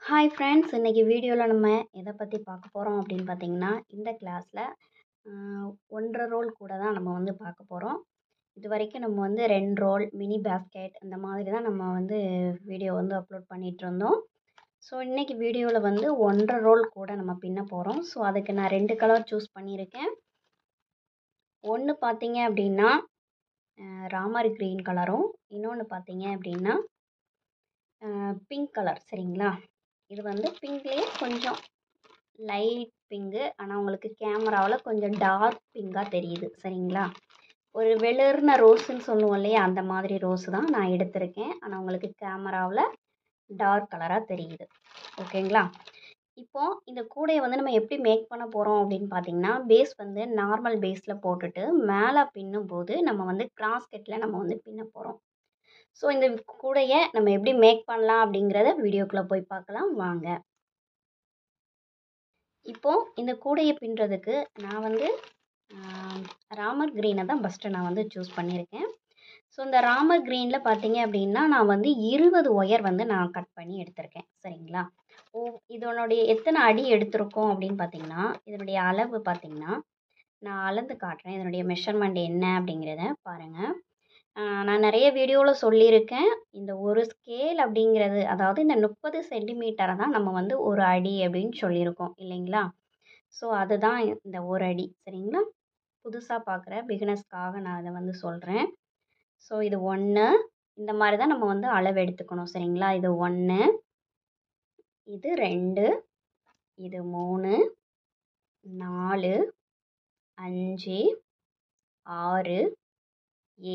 Hi friends, இன்னைக்கு வீடியோவில் நம்ம எதை பற்றி பார்க்க போகிறோம் அப்படின்னு பார்த்தீங்கன்னா, இந்த கிளாஸில் 1.5 ரோல் கூட தான் நம்ம வந்து பார்க்க போகிறோம். இது வரைக்கும் நம்ம வந்து 2 ரோல், மினி பேஸ்கெட் அந்த மாதிரி தான் நம்ம வந்து வீடியோ வந்து அப்லோட் பண்ணிகிட்டு இருந்தோம். ஸோ இன்றைக்கி வீடியோவில் வந்து 1.5 ரோல் கூட நம்ம பின்ன போகிறோம். ஸோ அதுக்கு நான் 2 கலர் சூஸ் பண்ணியிருக்கேன். ஒன்று பார்த்தீங்க அப்படின்னா ராமர் க்ரீன் கலரும், இன்னொன்று பார்த்தீங்க அப்படின்னா பிங்க் கலர். சரிங்களா? இது வந்து பிங்க்லேயே கொஞ்சம் லைட் பிங்கு, ஆனால் உங்களுக்கு கேமராவில் கொஞ்சம் டார்க் பிங்காக தெரியுது. சரிங்களா? ஒரு வெளிர்ன ரோஸுன்னு சொல்லுவோம் இல்லையா, அந்த மாதிரி ரோஸு தான் நான் எடுத்திருக்கேன். ஆனால் உங்களுக்கு கேமராவில் டார்க் கலராக தெரியுது. ஓகேங்களா? இப்போது இந்த கூடையை வந்து நம்ம எப்படி மேக் பண்ண போகிறோம் அப்படின்னு பார்த்தீங்கன்னா, பேஸ் வந்து நார்மல் பேஸில் போட்டுட்டு மேலே பின்னும் போது நம்ம வந்து கிராஸ்கெட்டில் நம்ம வந்து பின்ன போகிறோம். ஸோ இந்த கூடையை நம்ம எப்படி மேக் பண்ணலாம் அப்படிங்கிறத வீடியோக்குள்ளே போய் பார்க்கலாம் வாங்க. இப்போது இந்த கூடையை பின்னுறதுக்கு நான் வந்து ராமர் க்ரீனை தான் ஃபஸ்ட்டு நான் வந்து சூஸ் பண்ணியிருக்கேன். ஸோ இந்த ராமர் க்ரீனில் பார்த்தீங்க அப்படின்னா நான் வந்து 20 ஒயர் வந்து நான் கட் பண்ணி எடுத்திருக்கேன். சரிங்களா? இதனுடைய எத்தனை அடி எடுத்திருக்கோம் அப்படின்னு பார்த்தீங்கன்னா, இதனுடைய அளவு பார்த்தீங்கன்னா நான் அளந்து காட்டுறேன். இதனுடைய மெஷர்மெண்ட் என்ன அப்படிங்கிறத பாருங்கள். நான் நிறைய வீடியோவில் சொல்லியிருக்கேன். இந்த ஒரு ஸ்கேல் அப்படிங்கிறது, அதாவது இந்த 30 சென்டிமீட்டரை தான் நம்ம வந்து ஒரு அடி அப்படின்னு சொல்லியிருக்கோம் இல்லைங்களா? ஸோ அதுதான் இந்த ஒரு அடி. சரிங்களா? புதுசாக பார்க்குற பிகினர்ஸ்க்காக நான் அதை வந்து சொல்கிறேன். ஸோ இது 1, இந்த மாதிரி தான் நம்ம வந்து அளவு எடுத்துக்கணும். சரிங்களா? இது 1, இது 2, இது 3, 4, 5, 6,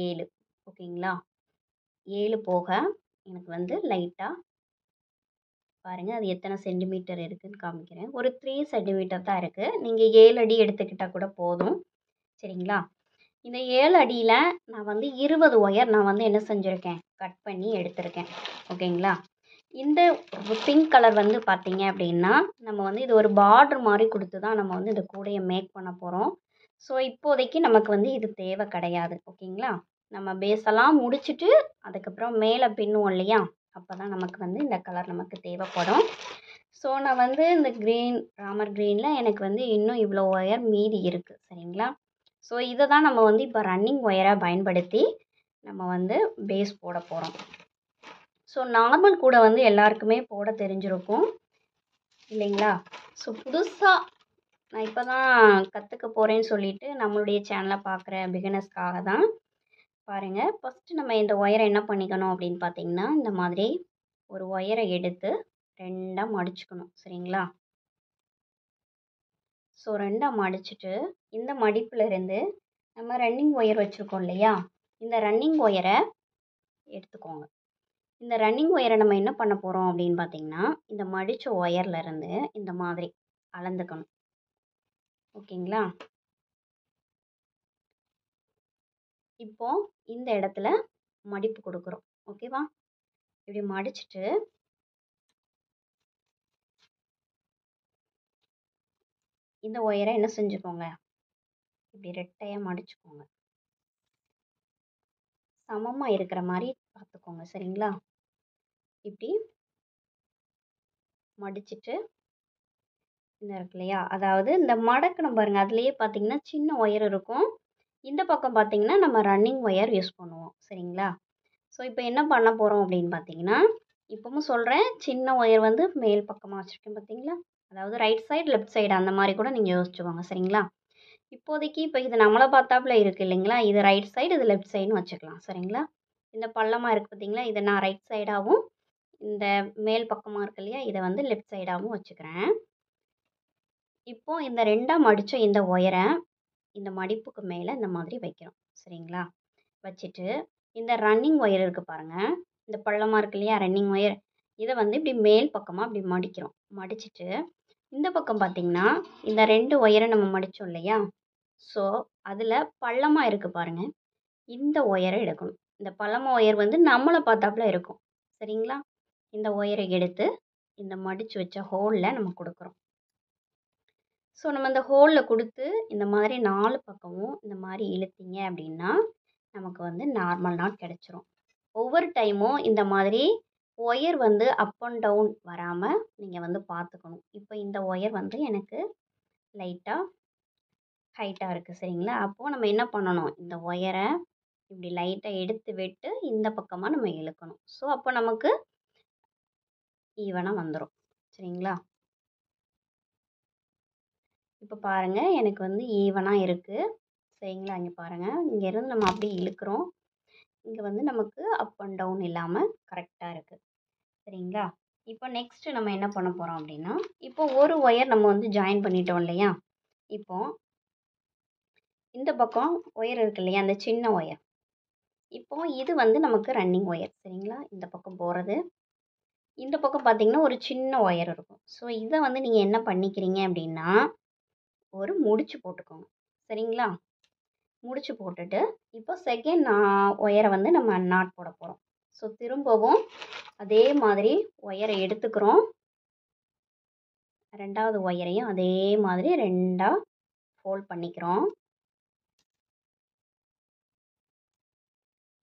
7. ஓகேங்களா? 7 போக எனக்கு வந்து லைட்டாக பாருங்கள், அது எத்தனை சென்டிமீட்டர் இருக்குதுன்னு காமிக்கிறேன். ஒரு 3 சென்டிமீட்டர் தான் இருக்குது. நீங்கள் 7 அடி எடுத்துக்கிட்டால் கூட போதும். சரிங்களா? இந்த 7 அடியில் நான் வந்து 20 ஒயர் நான் வந்து என்ன செஞ்சுருக்கேன், கட் பண்ணி எடுத்திருக்கேன். ஓகேங்களா? இந்த பிங்க் கலர் வந்து பார்த்தீங்க அப்படின்னா நம்ம வந்து இது ஒரு பார்டர் மாதிரி கொடுத்து தான் நம்ம வந்து இந்த கூடையை மேக் பண்ண போகிறோம். ஸோ இப்போதைக்கு நமக்கு வந்து இது தேவை கிடையாது. ஓகேங்களா? நம்ம பேஸெல்லாம் முடிச்சுட்டு அதுக்கப்புறம் மேலே பின்னுவோம் இல்லையா, அப்போ தான் நமக்கு வந்து இந்த கலர் நமக்கு தேவைப்படும். ஸோ நான் வந்து இந்த ராமர் க்ரீனில் எனக்கு வந்து இன்னும் இவ்வளோ ஒயர் மீதி இருக்குது. சரிங்களா? ஸோ இதை தான் நம்ம வந்து இப்போ ரன்னிங் ஒயராக பயன்படுத்தி நம்ம வந்து பேஸ் போட போகிறோம். ஸோ நார்மல் கூட வந்து எல்லாருக்குமே போட தெரிஞ்சிருக்கும் இல்லைங்களா? ஸோ புதுசாக நான் இப்போ தான் கற்றுக்க போகிறேன்னு சொல்லிட்டு நம்மளுடைய சேனலை பார்க்குற பிகினர்ஸ்க்காக தான். பாருங்கள், ஃபஸ்ட்டு நம்ம இந்த ஒயரை என்ன பண்ணிக்கணும் அப்படின்னு பார்த்தீங்கன்னா, இந்த மாதிரி ஒரு ஒயரை எடுத்து 2ஆக மடிச்சுக்கணும். சரிங்களா? ஸோ 2ஆக மடிச்சுட்டு இந்த மடிப்பில் இருந்து நம்ம ரன்னிங் ஒயர் வச்சுருக்கோம் இல்லையா, இந்த ரன்னிங் ஒயரை எடுத்துக்கோங்க. இந்த ரன்னிங் ஒயரை நம்ம என்ன பண்ண போகிறோம் அப்படின்னு பார்த்தீங்கன்னா, இந்த மடித்த ஒயர்லேருந்து இந்த மாதிரி அளந்துக்கணும். ஓகேங்களா? இப்போது இந்த இடத்துல மடிப்பு கொடுக்குறோம். ஓகேவா? இப்படி மடிச்சுட்டு இந்த ஒயரை என்ன செஞ்சுக்கோங்க, இப்படி ரெட்டையாக மடிச்சுக்கோங்க. சமமாக இருக்கிற மாதிரி பார்த்துக்கோங்க. சரிங்களா? இப்படி மடிச்சுட்டு இந்த இருக்கு இல்லையா, அதாவது இந்த மடக்கணும் பாருங்கள், அதுலேயே பார்த்தீங்கன்னா சின்ன ஒயர் இருக்கும். இந்த பக்கம் பார்த்தீங்கன்னா நம்ம ரன்னிங் ஒயர் யூஸ் பண்ணுவோம். சரிங்களா? ஸோ இப்போ என்ன பண்ண போகிறோம் அப்படின்னு பார்த்தீங்கன்னா, இப்பவும் சொல்கிறேன், சின்ன ஒயர் வந்து மேல் பக்கமாக வச்சுருக்கேன் பார்த்தீங்களா, அதாவது ரைட் சைடு லெஃப்ட் சைடு அந்த மாதிரி கூட நீங்கள் யோசிச்சுக்கோங்க. சரிங்களா? இப்போதைக்கு இப்போ இது நம்மளை பார்த்தாப்புல இருக்குது இல்லைங்களா, இது ரைட் சைடு, இது லெஃப்ட் சைடுன்னு வச்சுக்கலாம். சரிங்களா? இந்த பள்ளமாக இருக்குது பார்த்தீங்களா, இதை நான் ரைட் சைடாகவும் இந்த மேல் பக்கமாக இருக்கு இல்லையா, இதை வந்து லெஃப்ட் சைடாகவும் வச்சுக்கிறேன். இப்போது இந்த 2ஆக மடித்த இந்த ஒயரை இந்த மடிப்புக்கு மேலே இந்த மாதிரி வைக்கிறோம். சரிங்களா? வச்சுட்டு இந்த ரன்னிங் ஒயர் இருக்குது பாருங்கள், இந்த பள்ளமாக இருக்கு இல்லையா ரன்னிங் ஒயர், இதை வந்து இப்படி மேல் பக்கமாக இப்படி மடிக்கிறோம். மடிச்சுட்டு இந்த பக்கம் பார்த்திங்கன்னா இந்த 2 ஒயரை நம்ம மடித்தோம் இல்லையா, ஸோ அதில் பள்ளமாக இருக்குது பாருங்கள், இந்த ஒயரை எடுக்கணும். இந்த பள்ளமாக ஒயர் வந்து நம்மளை பார்த்தாப்புல இருக்கும். சரிங்களா? இந்த ஒயரை எடுத்து இந்த மடித்து வச்ச ஹோலில் நம்ம கொடுக்குறோம். ஸோ நம்ம இந்த ஹோலில் கொடுத்து இந்த மாதிரி 4 பக்கமும் இந்த மாதிரி இழுத்தீங்க அப்படின்னா நமக்கு வந்து நார்மல் நாட் கிடச்சிரும். ஒவ்வொரு டைமும் இந்த மாதிரி ஒயர் வந்து அப் அண்ட் டவுன் வராமல் நீங்கள் வந்து பார்த்துக்கணும். இப்போ இந்த ஒயர் வந்து எனக்கு லைட்டாக ஹைட்டாக இருக்குது சரிங்களா. அப்போது நம்ம என்ன பண்ணணும், இந்த ஒயரை இப்படி லைட்டாக எடுத்து விட்டு இந்த பக்கமாக நம்ம இழுக்கணும். ஸோ அப்போ நமக்கு ஈவனாக வந்துடும் சரிங்களா. இப்போ பாருங்கள் எனக்கு வந்து ஈவனாக இருக்குது சரிங்களா. இங்கே பாருங்கள், இங்கேருந்து நம்ம அப்படியே இழுக்கிறோம். இங்கே வந்து நமக்கு அப் அண்ட் டவுன் இல்லாமல் கரெக்டாக இருக்குது சரிங்களா. இப்போ நெக்ஸ்ட்டு நம்ம என்ன பண்ண போகிறோம் அப்படின்னா, இப்போ ஒரு ஒயர் நம்ம வந்து ஜாயின் பண்ணிட்டோம் இல்லையா. இப்போ இந்த பக்கம் ஒயர் இருக்கு இல்லையா, அந்த சின்ன ஒயர். இப்போ இது வந்து நமக்கு ரன்னிங் ஒயர் சரிங்களா. இந்த பக்கம் போகிறது, இந்த பக்கம் பார்த்தீங்கன்னா ஒரு சின்ன ஒயர் இருக்கும். ஸோ இதை வந்து நீங்கள் என்ன பண்ணிக்கிறீங்க அப்படின்னா, ஒரு முடிச்சு போட்டுக்கோங்க சரிங்களா. முடிச்சு போட்டுட்டு இப்போ செகண்ட் ஒயரை வந்து நம்ம நாட் போட போகிறோம். ஸோ திரும்பவும் அதே மாதிரி ஒயரை எடுத்துக்கிறோம். ரெண்டாவது ஒயரையும் அதே மாதிரி ரெண்டாக ஃபோல்ட் பண்ணிக்கிறோம்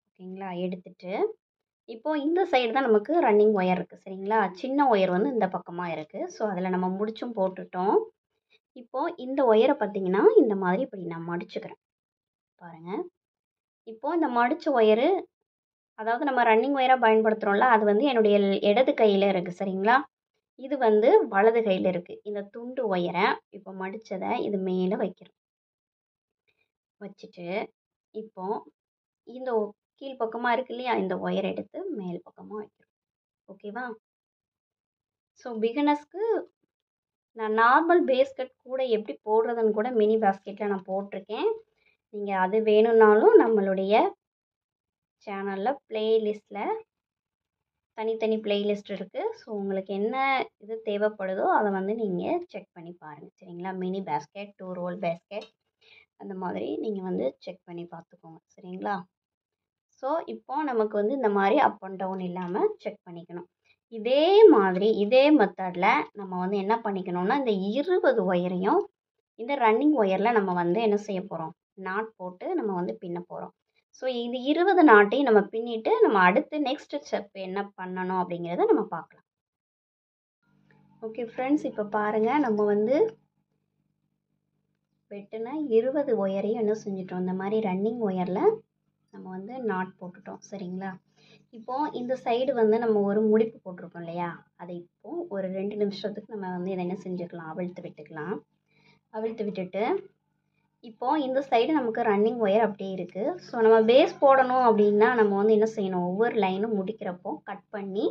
ஓகேங்களா. எடுத்துட்டு இப்போ இந்த சைடு தான் நமக்கு ரன்னிங் ஒயர் இருக்குது சரிங்களா. சின்ன ஒயர் வந்து இந்த பக்கமாக இருக்குது. ஸோ அதில் நம்ம முடிச்சும் போட்டுட்டோம். இப்போது இந்த ஒயரை பார்த்திங்கன்னா இந்த மாதிரி இப்படி நான் மடிச்சுக்கிறேன் பாருங்கள். இப்போது இந்த மடித்த ஒயரு, அதாவது நம்ம ரன்னிங் ஒயராக பயன்படுத்துகிறோம்ல, அது வந்து என்னுடைய இடது கையில் இருக்குது சரிங்களா. இது வந்து வலது கையில் இருக்குது. இந்த துண்டு ஒயரை இப்போ மடித்ததை இது மேலே வைக்கிறோம். வச்சுட்டு இப்போ இந்த கீழ்ப்பக்கமாக இருக்கு இல்லையா, இந்த ஒயரை எடுத்து மேல் பக்கமாக வைக்கிறோம். ஓகேவா. ஸோ பிகினர்ஸ்க்கு நான் நார்மல் பேஸ்கட் கூட எப்படி போடுறதுன்னு கூட மினி பேஸ்கெட்டில் நான் போட்டிருக்கேன். நீங்கள் அது வேணும்னாலும் நம்மளுடைய சேனலில் ப்ளேலிஸ்ட்டில் தனித்தனி ப்ளேலிஸ்ட் இருக்குது. ஸோ உங்களுக்கு என்ன இது தேவைப்படுதோ அதை வந்து நீங்கள் செக் பண்ணி பாருங்கள் சரிங்களா. மினி பேஸ்கெட், 2 ரோல் பேஸ்கெட் அந்த மாதிரி நீங்கள் வந்து செக் பண்ணி பார்த்துக்கோங்க சரிங்களா. ஸோ இப்போ நமக்கு வந்து இந்த மாதிரி அப் அண்ட் டவுன் இல்லாமல் செக் பண்ணிக்கணும். இதே மாதிரி இதே மெத்தடில் நம்ம வந்து என்ன பண்ணிக்கணும்னா, இந்த 20 ஒயரையும் இந்த ரன்னிங் ஒயரில் நம்ம வந்து என்ன செய்ய போகிறோம், நாட் போட்டு நம்ம வந்து பின்ன போகிறோம். ஸோ இது 20 நாட்டையும் நம்ம பின்னிட்டு நம்ம அடுத்து நெக்ஸ்ட் ஸ்டெப் என்ன பண்ணணும் அப்படிங்கிறத நம்ம பார்க்கலாம். ஓகே ஃப்ரெண்ட்ஸ், இப்போ பாருங்கள் நம்ம வந்து வெட்டின 20 ஒயரையும் என்ன செஞ்சிட்டோம், இந்த மாதிரி ரன்னிங் ஒயரில் நம்ம வந்து நாட் போட்டுட்டோம் சரிங்களா. இப்போது இந்த சைடு வந்து நம்ம ஒரு முடிப்பு போட்டிருக்கோம் இல்லையா, அதை இப்போது ஒரு 2 நிமிஷத்துக்கு நம்ம வந்து இதை என்ன செஞ்சுக்கலாம், அவிழ்த்து விட்டுக்கலாம். அவிழ்த்து விட்டுட்டு இப்போது இந்த சைடு நமக்கு ரன்னிங் ஒயர் அப்படியே இருக்குது. ஸோ நம்ம பேஸ் போடணும் அப்படின்னா நம்ம வந்து என்ன செய்யணும், ஒவ்வொரு லைனும் முடிக்கிறப்போ கட் பண்ணி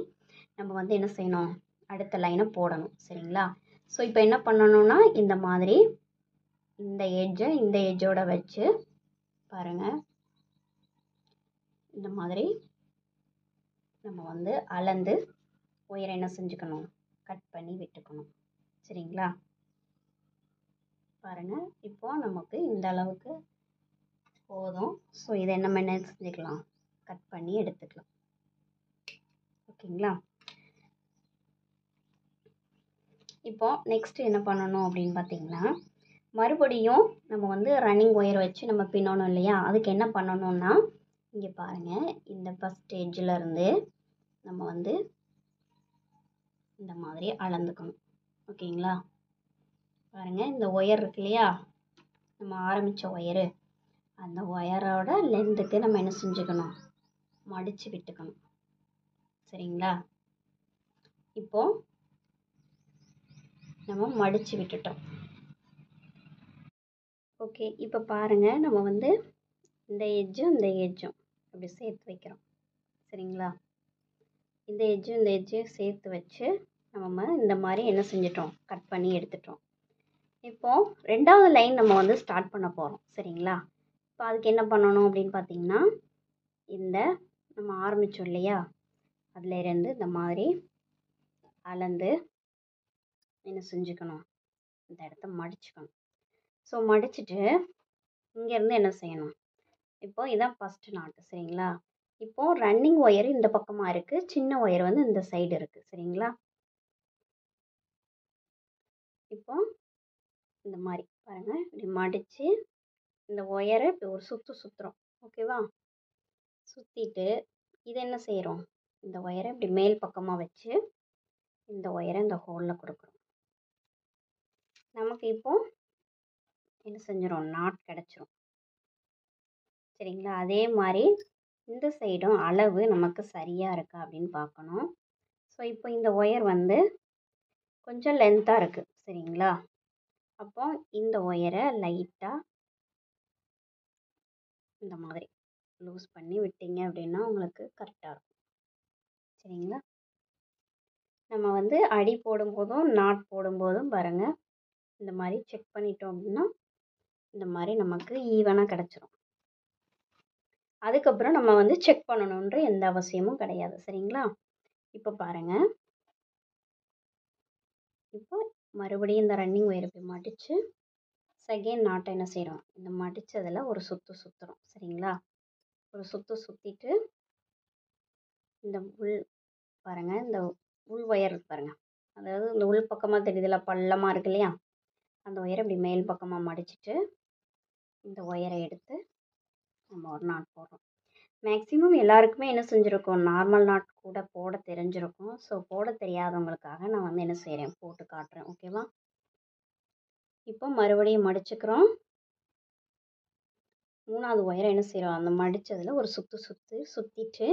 நம்ம வந்து என்ன செய்யணும், அடுத்த லைனை போடணும் சரிங்களா. ஸோ இப்போ என்ன பண்ணணும்னா, இந்த மாதிரி இந்த எட்ஜை இந்த எட்ஜோட வச்சு பாருங்கள், இந்த மாதிரி நம்ம வந்து அளந்து ஒயரை என்ன செஞ்சுக்கணும், கட் பண்ணி விட்டுக்கணும் சரிங்களா. பாருங்கள் இப்போ நமக்கு இந்த அளவுக்கு போதும். ஸோ இதை நம்ம என்ன செஞ்சுக்கலாம், கட் பண்ணி எடுத்துக்கலாம் ஓகேங்களா. இப்போ நெக்ஸ்ட் என்ன பண்ணணும் அப்படின்னு பார்த்தீங்கன்னா, மறுபடியும் நம்ம வந்து ரன்னிங் ஒயர் வச்சு நம்ம பின்னணும் இல்லையா, அதுக்கு என்ன பண்ணணும்னா, இங்கே பாருங்கள் இந்த ஃபஸ்ட் எட்ஜில் நம்ம வந்து இந்த மாதிரி அளந்துக்கணும் ஓகேங்களா. பாருங்கள் இந்த ஒயர் இருக்கு இல்லையா, நம்ம ஆரம்பித்த ஒயரு, அந்த ஒயரோட லென்த்துக்கு நம்ம என்ன செஞ்சுக்கணும், மடித்து விட்டுக்கணும் சரிங்களா. இப்போது நம்ம மடித்து விட்டுட்டோம். ஓகே, இப்போ பாருங்கள் நம்ம வந்து இந்த எட்ஜும் இந்த எட்ஜும் அப்படி சேர்த்து வைக்கிறோம் சரிங்களா. இந்த எட்ஜும் இந்த எட்ஜையும் சேர்த்து வச்சு நம்ம இந்த மாதிரி என்ன செஞ்சிட்டோம், கட் பண்ணி எடுத்துட்டோம். இப்போது ரெண்டாவது லைன் நம்ம வந்து ஸ்டார்ட் பண்ண போகிறோம் சரிங்களா. இப்போ அதுக்கு என்ன பண்ணணும் அப்படின்னு பார்த்தீங்கன்னா, இந்த நம்ம ஆரம்பித்தோம் இல்லையா, அதில் இருந்து இந்த மாதிரி அளந்து என்ன செஞ்சுக்கணும், இந்த இடத்த மடிச்சுக்கணும். ஸோ மடிச்சுட்டு இங்கேருந்து என்ன செய்யணும், இப்போது இதான் ஃபஸ்ட்டு நாட்டு சரிங்களா. இப்போது ரன்னிங் ஒயர் இந்த பக்கமாக இருக்குது, சின்ன ஒயர் வந்து இந்த சைடு இருக்குது சரிங்களா. இப்போ இந்த மாதிரி பாருங்கள், இப்படி மடித்து இந்த ஒயரை இப்படி ஒரு சுற்றுறோம் ஓகேவா. சுற்றிட்டு இதை என்ன செய்கிறோம், இந்த ஒயரை இப்படி மேல் பக்கமாக வச்சு இந்த ஒயரை இந்த ஹோலில் கொடுக்குறோம். நமக்கு இப்போ என்ன செஞ்சிடும், நாட் கிடச்சிரும். சரிங்களா? அதே மாதிரி இந்த சைடும் அளவு நமக்கு சரியாக இருக்கா அப்படின்னு பார்க்கணும். ஸோ இப்போ இந்த ஒயர் வந்து கொஞ்சம் லென்த்தாக இருக்குது. சரிங்களா? அப்போ இந்த ஒயரை லைட்டாக இந்த மாதிரி லூஸ் பண்ணி விட்டீங்க அப்படின்னா உங்களுக்கு கரெக்டாக இருக்கும். சரிங்களா? நம்ம வந்து அடி போடும்போதும் நாட் போடும்போதும் பாருங்கள், இந்த மாதிரி செக் பண்ணிட்டோம் அப்படின்னா இந்த மாதிரி நமக்கு ஈவனாக கிடச்சிரும். அதுக்கப்புறம் நம்ம வந்து செக் பண்ணணுன்ற எந்த அவசியமும் கிடையாது. சரிங்களா? இப்போ பாருங்கள், இப்போ மறுபடியும் இந்த ரன்னிங் ஒயரை போய் மடித்து செகண்ட் நாட்டை என்ன செய்கிறோம், இந்த மடித்ததில் ஒரு சுற்று சுற்றுறோம். சரிங்களா? ஒரு சுற்று சுற்றிட்டு இந்த உள் பாருங்கள், இந்த உள் ஒயர் பாருங்கள், அதாவது இந்த உள் பக்கமாக தெரியுதுல பள்ளமாக இருக்கு இல்லையா, அந்த ஒயரை இப்படி மேல் பக்கமாக மடிச்சுட்டு இந்த ஒயரை எடுத்து நம்ம ஒரு நாட் போடுறோம். மேக்ஸிமம் எல்லாருக்குமே என்ன செஞ்சுருக்கோம், நார்மல் நாட் கூட போட தெரிஞ்சிருக்கும். ஸோ போட தெரியாதவங்களுக்காக நான் வந்து என்ன செய்கிறேன், போட்டு காட்டுறேன். ஓகேவா? இப்போ மறுபடியும் மடிச்சுக்கிறோம். மூணாவது ஒயரை என்ன செய்கிறோம், அந்த மடித்ததில் ஒரு சுற்றிட்டு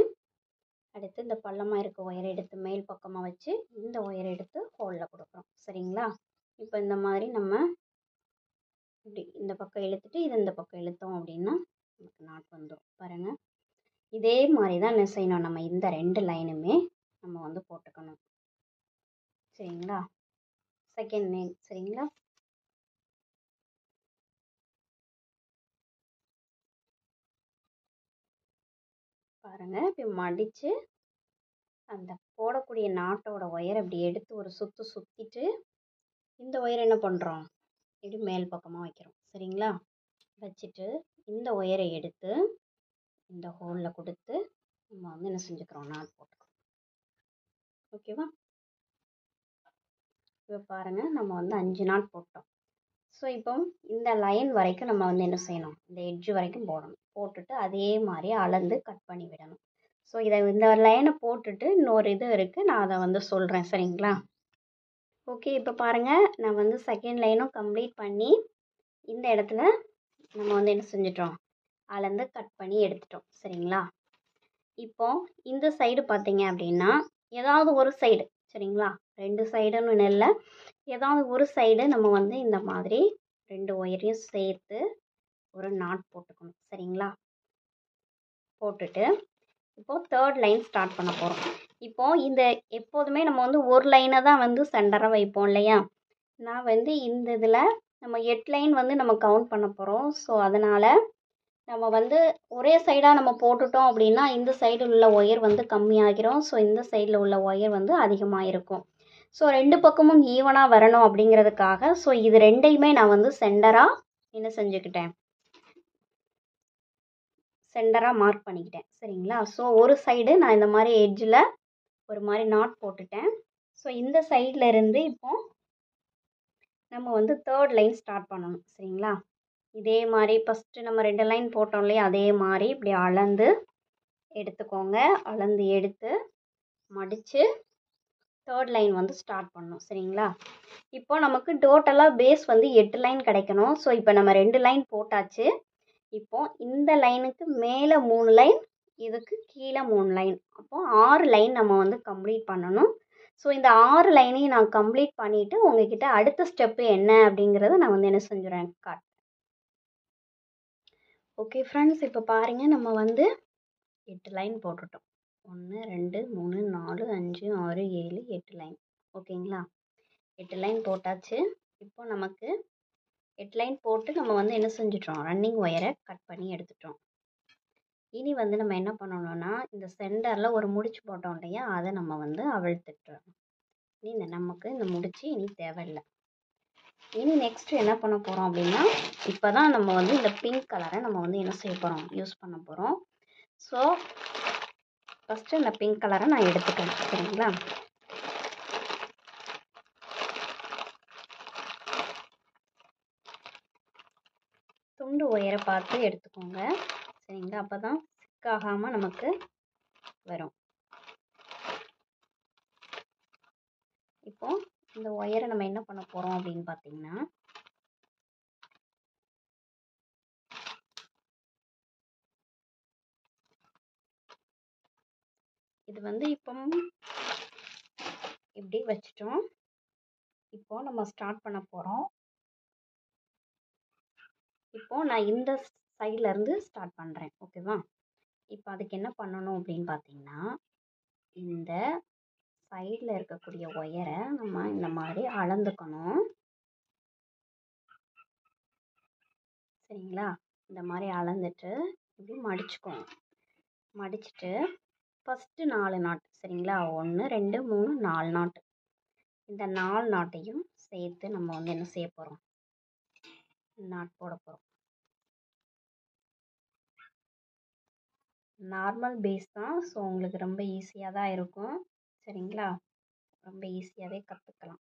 அடுத்து இந்த பள்ளமாக இருக்க ஒயரை எடுத்து மேல் பக்கமாக வச்சு இந்த ஒயரை எடுத்து ஹோலில் கொடுக்குறோம். சரிங்களா? இப்போ இந்த மாதிரி நம்ம இப்படி இந்த பக்கம் இழுத்துட்டு இது இந்த பக்கம் இழுத்தோம் அப்படின்னா நமக்கு நாட் வந்துடும். பாருங்கள், இதே மாதிரி தான் என்ன செய்யணும், நம்ம இந்த 2 லைனுமே நம்ம வந்து போட்டுக்கணும். சரிங்களா? Second line. சரிங்களா? பாருங்கள், இப்போ மடித்து அந்த போடக்கூடிய நாட்டோட ஒயரை அப்படி எடுத்து ஒரு சுற்றிட்டு இந்த ஒயரை என்ன பண்ணுறோம், இப்படி மேல் பக்கமாக வைக்கிறோம். சரிங்களா? வச்சுட்டு இந்த ஒயரை எடுத்து இந்த ஹோலில் கொடுத்து நம்ம வந்து என்ன செஞ்சுக்கிறோம், நாட் போட்டுக்கிறோம். ஓகேவா? இப்போ பாருங்கள், நம்ம வந்து 5 நாட் போட்டோம். ஸோ இப்போ இந்த லைன் வரைக்கும் நம்ம வந்து என்ன செய்யணும், இந்த எட்ஜு வரைக்கும் போடணும். போட்டுட்டு அதே மாதிரி அளந்து கட் பண்ணி விடணும். ஸோ இதை இந்த லைனை போட்டுட்டு இன்னொரு இது இருக்குது, நான் அதை வந்து சொல்கிறேன். சரிங்களா? ஓகே, இப்போ பாருங்கள், நான் வந்து செகண்ட் லைனும் கம்ப்ளீட் பண்ணி இந்த இடத்துல நம்ம வந்து என்ன செஞ்சிட்டோம், அளந்து கட் பண்ணி எடுத்துட்டோம். சரிங்களா? இப்போ இந்த சைடு பார்த்தீங்க அப்படின்னா ஏதாவது ஒரு சைடு, சரிங்களா, 2 சைடுன்னு இல்லை, ஏதாவது ஒரு சைடு நம்ம வந்து இந்த மாதிரி 2 ஒயரையும் சேர்த்து ஒரு நாட் போட்டுக்கணும். சரிங்களா? போட்டுட்டு இப்போது தேர்ட் லைன் ஸ்டார்ட் பண்ண போகிறோம். இப்போது இந்த எப்போதுமே நம்ம வந்து ஒரு லைனை தான் வந்து சென்டராக வைப்போம் இல்லையா. நான் வந்து இந்த இதில் நம்ம 8 லைன் வந்து நம்ம கவுண்ட் பண்ண போகிறோம். ஸோ அதனால் நம்ம வந்து ஒரே சைடாக நம்ம போட்டுட்டோம் அப்படின்னா இந்த சைடில் உள்ள ஒயர் வந்து கம்மியாகிரும். ஸோ இந்த சைடில் உள்ள ஒயர் வந்து அதிகமாக இருக்கும். ஸோ 2 பக்கமும் ஈவனாக வரணும் அப்படிங்கிறதுக்காக ஸோ இது 2யுமே நான் வந்து சென்டராக என்ன செஞ்சுக்கிட்டேன், சென்டராக மார்க் பண்ணிக்கிட்டேன். சரிங்களா? ஸோ ஒரு சைடு நான் இந்த மாதிரி எட்ஜில் ஒரு மாதிரி நாட் போட்டுட்டேன். ஸோ இந்த சைடில் இருந்து இப்போ நம்ம வந்து தேர்ட் லைன் ஸ்டார்ட் பண்ணணும். சரிங்களா? இதே மாதிரி ஃபஸ்ட்டு நம்ம 2 லைன் போட்டோம் இல்லையா, அதே மாதிரி இப்படி அளந்து எடுத்துக்கோங்க. அளந்து எடுத்து மடித்து தேர்ட் லைன் வந்து ஸ்டார்ட் பண்ணணும். சரிங்களா? இப்போ நமக்கு டோட்டலாக பேஸ் வந்து 8 லைன் கிடைக்கணும். ஸோ இப்போ நம்ம 2 லைன் போட்டாச்சு. இப்போ இந்த லைனுக்கு மேலே 3 லைன், இதுக்கு கீழே 3 லைன், அப்போ 6 லைன் நம்ம வந்து கம்ப்ளீட் பண்ணணும். ஸோ இந்த 6 லைனையும் நான் கம்ப்ளீட் பண்ணிவிட்டு உங்ககிட்ட அடுத்த ஸ்டெப்பு என்ன அப்படிங்கிறத நான் வந்து என்ன செஞ்சுறேன், ஓகே ஃப்ரெண்ட்ஸ், இப்போ பாருங்கள், நம்ம வந்து 8 லைன் போட்டுட்டோம். 1 2 3 4 5 6 7 8 லைன். ஓகேங்களா? 8 லைன் போட்டாச்சு. இப்போ நமக்கு 8 லைன் போட்டு நம்ம வந்து என்ன செஞ்சிட்டோம், ரன்னிங் ஒயரை கட் பண்ணி எடுத்துட்டோம். இனி வந்து நம்ம என்ன பண்ணணும்னா இந்த சென்டரில் ஒரு முடிச்சு போட்டோம் இல்லையா, அதை நம்ம வந்து அவிழ்த்துட்டோம். இனி நமக்கு இந்த முடிச்சு இனி தேவையில்லை. இனி நெக்ஸ்ட்டு என்ன பண்ண போகிறோம் அப்படின்னா, இப்போ தான் நம்ம வந்து இந்த பிங்க் கலரை நம்ம வந்து என்ன செய்ய போகிறோம், யூஸ் பண்ண போகிறோம். ஸோ ஃபஸ்ட்டு இந்த பிங்க் கலரை நான் எடுத்துட்டேன். சரிங்களா? துண்டு ஒயரை பார்த்து எடுத்துக்கோங்க. சரிங்களா? அப்போ தான் சிக்காகாமல் நமக்கு வரும். இப்போ இந்த ஒயரை நம்ம என்ன பண்ண போகிறோம் அப்படின்னு பார்த்தீங்கன்னா, இது வந்து இப்போ இப்படி வச்சுட்டோம். இப்போ நம்ம ஸ்டார்ட் பண்ண போகிறோம். இப்போ நான் இந்த சைடில் இருந்து ஸ்டார்ட் பண்ணுறேன். ஓகேவா? இப்போ அதுக்கு என்ன பண்ணணும் அப்படின்னு பார்த்தீங்கன்னா, இந்த சைடில் இருக்கக்கூடிய ஒயரை நம்ம இந்த மாதிரி அளந்துக்கணும். சரிங்களா? இந்த மாதிரி அளந்துட்டு இப்படி மடிச்சுக்கணும். மடிச்சுட்டு ஃபஸ்ட்டு 4 நாட். சரிங்களா? 1 2 3 4 நாட். இந்த 4 நாட்டையும் சேர்த்து நம்ம வந்து என்ன செய்ய போகிறோம், நாட் போட போகிறோம். நார்மல் பேஸ் தான். ஸோ உங்களுக்கு ரொம்ப ஈஸியாக தான் இருக்கும். சரிங்களா? ரொம்ப ஈஸியாகவே கற்றுக்கலாம்.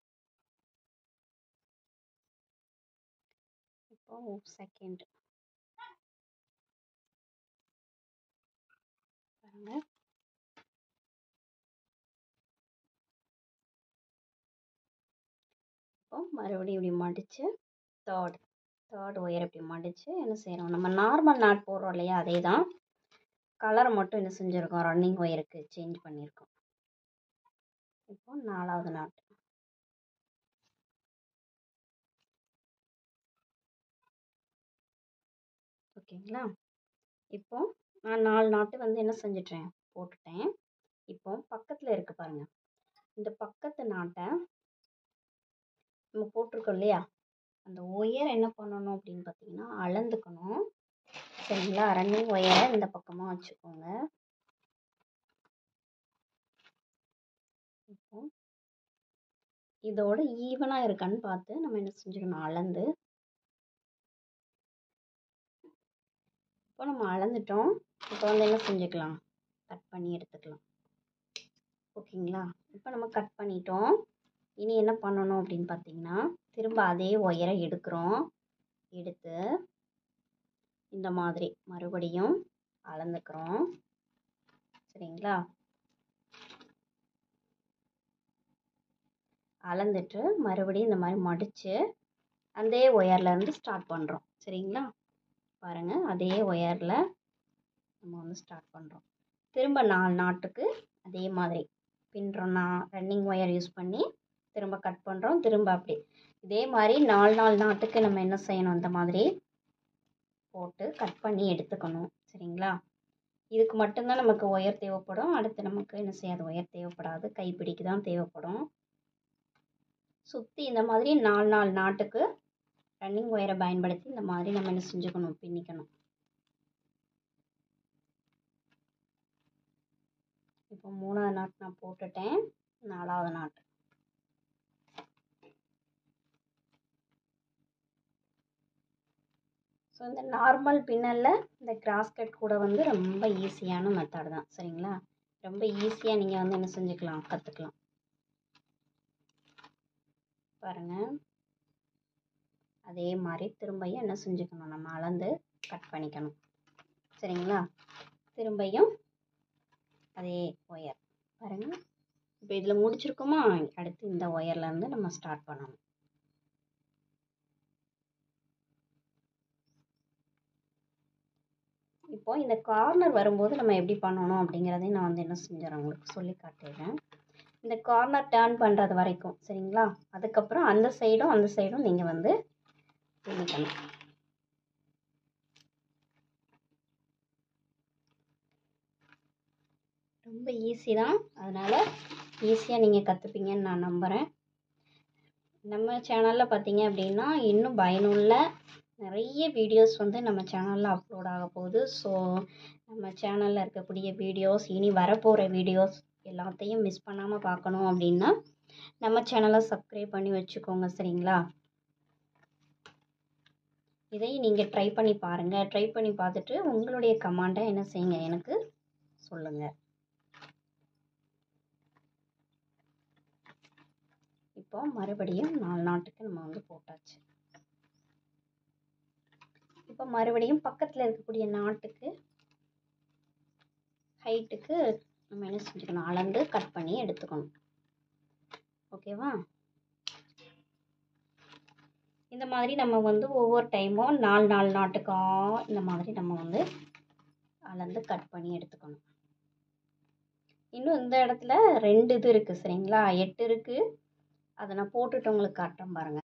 இப்போ செகண்ட் பாருங்கள். இப்போ மறுபடியும் இப்படி மடித்து தேர்ட் ஒயர் இப்படி மடித்து என்ன செய்கிறோம், நம்ம நார்மல் நாட் போடுறோம் இல்லையா, அதே தான். கலரை மட்டும் என்ன செஞ்சுருக்கோம், ரன்னிங் ஒயருக்கு சேஞ்ச் பண்ணியிருக்கோம். இப்போ 4வது நாட். ஓகேங்களா? இப்போ நான் 4 நாட்டு வந்து என்ன செஞ்சிட்டேன், போட்டுட்டேன். இப்போ பக்கத்தில் இருக்கு பாருங்கள், இந்த பக்கத்து நாட்டை நம்ம போட்டிருக்கோம் இல்லையா, அந்த ஒயர் என்ன பண்ணணும் அப்படின்னு பார்த்தீங்கன்னா அளந்துக்கணும். சரிங்களா? ரன்னிங் ஒயரை இந்த பக்கமாக வச்சுக்கோங்க. இப்போ இதோட ஈவனாக இருக்கான்னு பார்த்து நம்ம என்ன செஞ்சுக்கணும், அளந்து. இப்போ நம்ம அளந்துட்டோம். இப்போ வந்து என்ன செஞ்சுக்கலாம், கட் பண்ணி எடுத்துக்கலாம். ஓகேங்களா? இப்போ நம்ம கட் பண்ணிட்டோம். இனி என்ன பண்ணணும் அப்படின்னு பார்த்தீங்கன்னா, திரும்ப அதே ஒயரை எடுக்கிறோம். எடுத்து இந்த மாதிரி மறுபடியும் அளந்துக்கிறோம். சரிங்களா? அளந்துட்டு மறுபடியும் இந்த மாதிரி மடித்து அதே ஒயர்லேருந்து ஸ்டார்ட் பண்ணுறோம். சரிங்களா? பாருங்கள், அதே ஒயரில் நம்ம வந்து ஸ்டார்ட் பண்ணுறோம். திரும்ப 4 நாட்டுக்கு அதே மாதிரி பின்னுறோம். ரன்னிங் ஒயர் யூஸ் பண்ணி திரும்ப கட் பண்ணுறோம். திரும்ப அப்படி இதே மாதிரி 4 நாட்டுக்கு நம்ம என்ன செய்யணும், இந்த மாதிரி போட்டு கட் பண்ணி எடுத்துக்கணும். சரிங்களா? இதுக்கு மட்டும்தான் நமக்கு ஒயர் தேவைப்படும். அடுத்து நமக்கு என்ன செய்யாது, ஒயர் தேவைப்படாது. கைப்பிடிக்கு தான் தேவைப்படும். சுற்றி இந்த மாதிரி 4 நாட்டுக்கு ரன்னிங் ஒயரை பயன்படுத்தி இந்த மாதிரி நம்ம என்ன செஞ்சுக்கணும், பின்னிக்கணும். இப்போ 3வது நாட் நான் போட்டுட்டேன். 4வது நாட். ஸோ இந்த நார்மல் பின்னலில் இந்த கிராஸ் கட் கூட வந்து ரொம்ப ஈஸியான மெத்தட் தான். சரிங்களா? ரொம்ப ஈஸியாக நீங்கள் வந்து என்ன செஞ்சுக்கலாம், கற்றுக்கலாம். பாருங்கள், அதே மாதிரி திரும்பியும் என்ன செஞ்சுக்கணும், நம்ம அளந்து கட் பண்ணிக்கணும். சரிங்களா? திரும்பியும் அதே ஒயர் பாருங்கள். இப்போ இதில் முடிச்சிருக்கோமா, அடுத்து இந்த ஒயர்லேருந்து நம்ம ஸ்டார்ட் பண்ணணும். இப்போ இந்த கார்னர் வரும்போது நம்ம எப்படி பண்ணணும் அப்படிங்கிறதையும் நான் வந்து என்ன செஞ்சிடறேன், உங்களுக்கு சொல்லி காட்டுறேன். இந்த கார்னர் டர்ன் பண்ணுறது வரைக்கும். சரிங்களா? அதுக்கப்புறம் அந்த சைடும் நீங்கள் வந்து பின்னிக்கணும். ரொம்ப ஈஸி தான். அதனால் ஈஸியாக நீங்கள் கற்றுப்பீங்கன்னு நான் நம்புகிறேன். நம்ம சேனலில் பார்த்தீங்க அப்படின்னா இன்னும் பயனுள்ள நிறைய வீடியோஸ் வந்து நம்ம சேனலில் அப்லோட் ஆக போகுது. ஸோ நம்ம சேனலில் இருக்கக்கூடிய வீடியோஸ், இனி வரப்போகிற வீடியோஸ் எல்லாத்தையும் மிஸ் பண்ணாமல் பார்க்கணும் அப்படின்னா நம்ம சேனலை சப்ஸ்கிரைப் பண்ணி வச்சுக்கோங்க. சரிங்களா? இதை நீங்கள் ட்ரை பண்ணி பாருங்கள். ட்ரை பண்ணி பார்த்துட்டு உங்களுடைய கமெண்டை என்ன செய்யுங்க, எனக்கு சொல்லுங்கள். இப்போ மறுபடியும் 4 நாட்டுக்கு நம்ம வந்து போட்டாச்சு. இப்போ மறுபடியும் பக்கத்தில் இருக்கக்கூடிய நாட்டுக்கு ஹைட்டுக்கு நம்ம என்ன செஞ்சுக்கணும், அளந்து கட் பண்ணி எடுத்துக்கணும். ஓகேவா? இந்த மாதிரி நம்ம வந்து ஒவ்வொரு டைமும் 4 நாட்டுக்கா இந்த மாதிரி நம்ம வந்து அளந்து கட் பண்ணி எடுத்துக்கணும். இன்னும் இந்த இடத்துல 2 இது இருக்குது சரிங்களா? 8 இருக்குது. அதை நான் போட்டுட்டு உங்களுக்கு காட்டுறேன் பாருங்கள்.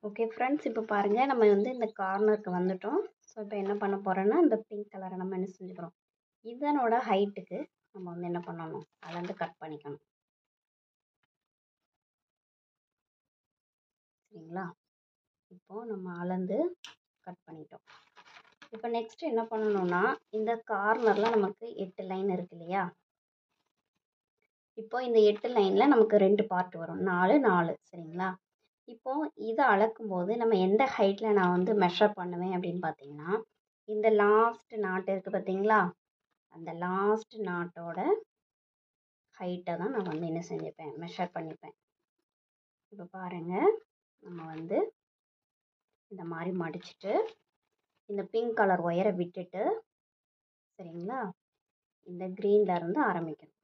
ஓகே ஃப்ரெண்ட்ஸ், இப்போ பாருங்கள் நம்ம வந்து இந்த கார்னருக்கு வந்துட்டோம். ஸோ இப்போ என்ன பண்ண போகிறோன்னா இந்த பிங்க் கலரை நம்ம என்ன செஞ்சுக்கிறோம், இதனோட ஹைட்டுக்கு நம்ம வந்து என்ன பண்ணணும், அளந்து கட் பண்ணிக்கணும். சரிங்களா? இப்போது நம்ம அளந்து கட் பண்ணிட்டோம். இப்போ நெக்ஸ்ட் என்ன பண்ணணும்னா, இந்த கார்னரில் நமக்கு 8 லைன் இருக்கு இல்லையா? இப்போ இந்த 8 லைனில் நமக்கு 2 பார்ட் வரும், 4 4. சரிங்களா? இப்போ இதை அளக்கும்போது நம்ம எந்த ஹைட்டில் நான் வந்து மெஷர் பண்ணுவேன் அப்படின்னு பார்த்தீங்கன்னா, இந்த லாஸ்ட் நாட்டு இருக்குது பார்த்தீங்களா, அந்த லாஸ்ட் நாட்டோட ஹைட்டை தான் நான் வந்து என்ன செஞ்சுப்பேன், மெஷர் பண்ணிப்பேன். இப்போ பாருங்கள், நம்ம வந்து இந்த மாதிரி மடிச்சுட்டு இந்த பிங்க் கலர் ஒயரை விட்டுட்டு, சரிங்களா, இந்த க்ரீனில் இருந்து ஆரம்பிக்கணும்.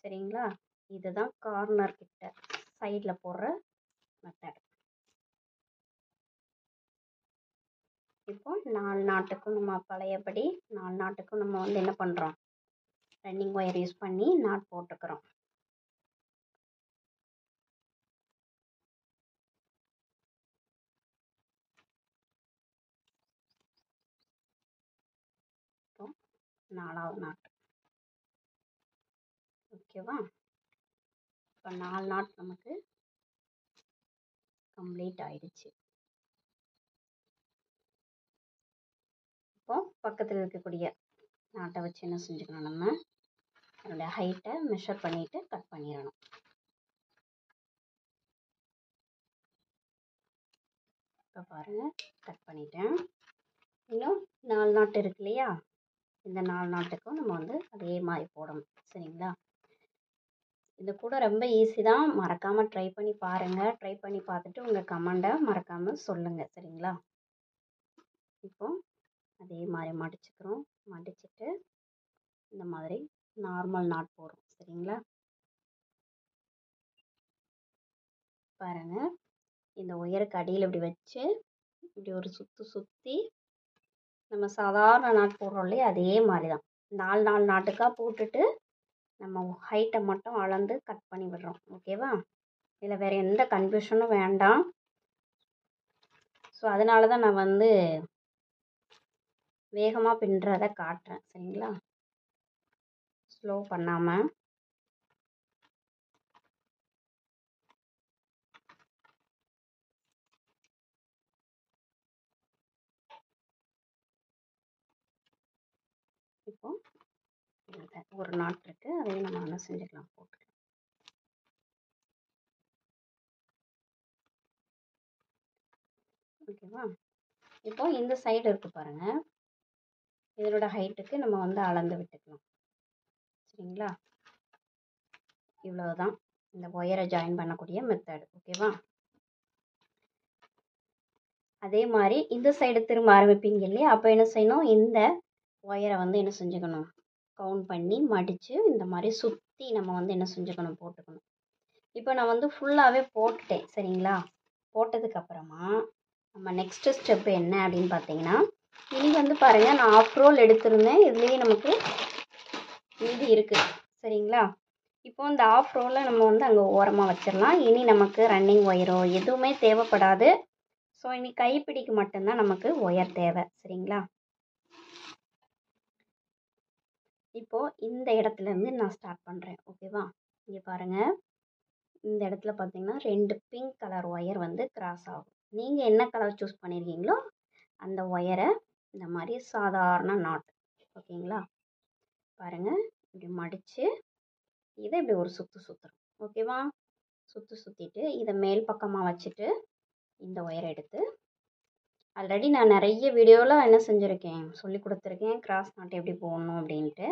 சரிங்களா? இதுதான் கார்னர் கிட்ட சைடில் போடுற மெத்தட். இப்போ 4 நாட்டுக்கும் நம்ம பழையபடி 4 நாட்டுக்கும் நம்ம வந்து என்ன பண்ணுறோம், ரன்னிங் ஒயர் யூஸ் பண்ணி நாட் போட்டுக்கிறோம். இப்போ 4வது நாட்டு. ஓகேவா? இப்போ 4 நாட் நமக்கு கம்ப்ளீட் ஆயிடுச்சு. இப்போ பக்கத்தில் இருக்கக்கூடிய நாட்டை வச்சு என்ன செஞ்சுக்கணும், நம்ம அதனுடைய ஹைட்டை மெஷர் பண்ணிவிட்டு கட் பண்ணிடணும். இப்போ பாருங்கள், கட் பண்ணிட்டேன். இன்னும் 4 நாட்டு இருக்கு இல்லையா, இந்த 4 நாட்டுக்கும் நம்ம வந்து அதே மாதிரி போடணும். சரிங்களா? இது கூட ரொம்ப ஈஸி தான், மறக்காமல் ட்ரை பண்ணி பாருங்கள். ட்ரை பண்ணி பார்த்துட்டு உங்கள் கமெண்ட்டை மறக்காமல் சொல்லுங்கள். சரிங்களா? இப்போ அதே மாதிரி மடிச்சுக்கிறோம். மடிச்சுட்டு இந்த மாதிரி நார்மல் நாட் போடுறோம். சரிங்களா? பாருங்கள், இந்த ஒயருக்கு அடியில் இப்படி வச்சு இப்படி ஒரு சுற்றி நம்ம சாதாரண நாட் போடுறோம் இல்லையா, அதே மாதிரி தான் 4 நாட்டுக்காக போட்டுட்டு நம்ம ஹைட்டை மட்டும் அளந்து கட் பண்ணி விடுறோம். ஓகேவா? இதில் வேறு எந்த கன்ஃபியூஷனும் வேண்டாம். ஸோ அதனால தான் நான் வந்து வேகமாக பின்னுறதை காட்டுறேன். சரிங்களா? ஸ்லோ பண்ணாமல். இப்போ ஒரு நாட் இருக்குது, அதையும் நம்ம என்ன செஞ்சுக்கலாம், போட்டுக்கலாம். ஓகேவா? இப்போ இந்த சைடு இருக்குது பாருங்கள், இதனோட ஹைட்டுக்கு நம்ம வந்து அளந்து விட்டுக்கலாம். சரிங்களா? இவ்வளோதான் இந்த ஒயரை ஜாயின் பண்ணக்கூடிய மெத்தட். ஓகேவா? அதே மாதிரி இந்த சைடு திரும்ப ஆரம்பிப்பீங்க இல்லையா, அப்போ என்ன செய்யணும், இந்த ஒயரை வந்து என்ன செஞ்சுக்கணும், கவுண்ட் பண்ணி மடித்து இந்த மாதிரி சுற்றி நம்ம வந்து என்ன செஞ்சுக்கணும், போட்டுக்கணும். இப்போ நான் வந்து ஃபுல்லாகவே போட்டுட்டேன். சரிங்களா? போட்டதுக்கப்புறமா நம்ம நெக்ஸ்ட்டு ஸ்டெப்பு என்ன அப்படின்னு பார்த்தீங்கன்னா, இனி வந்து பாருங்கள், நான் ஆஃப் ரோல் எடுத்திருந்தேன், இதுலேயே நமக்கு மீதி இருக்குது. சரிங்களா? இப்போ இந்த ஆஃப் ரோலை நம்ம வந்து அங்கே ஓரமாக வச்சிடலாம். இனி நமக்கு ரன்னிங் ஒயரோ எதுவுமே தேவைப்படாது. ஸோ இனி கைப்பிடிக்கு மட்டும்தான் நமக்கு ஒயர் தேவை. சரிங்களா? இப்போது இந்த இடத்துலேருந்து நான் ஸ்டார்ட் பண்ணுறேன். ஓகேவா? இங்கே பாருங்கள், இந்த இடத்துல பார்த்தீங்கன்னா 2 பிங்க் கலர் ஒயர் வந்து கிராஸ் ஆகும். நீங்கள் என்ன கலர் சூஸ் பண்ணியிருக்கீங்களோ அந்த ஒயரை இந்த மாதிரி சாதாரண நாட். ஓகேங்களா? பாருங்கள், இப்படி மடித்து இதை இப்படி ஒரு சுற்றுறோம். ஓகேவா? சுற்றிட்டு இதை மேல் பக்கமாக வச்சுட்டு இந்த ஒயரை எடுத்து, ஆல்ரெடி நான் நிறைய வீடியோவில் என்ன செஞ்சுருக்கேன், சொல்லி கொடுத்துருக்கேன் கிராஸ் நாட் எப்படி போடணும் அப்படின்ட்டு.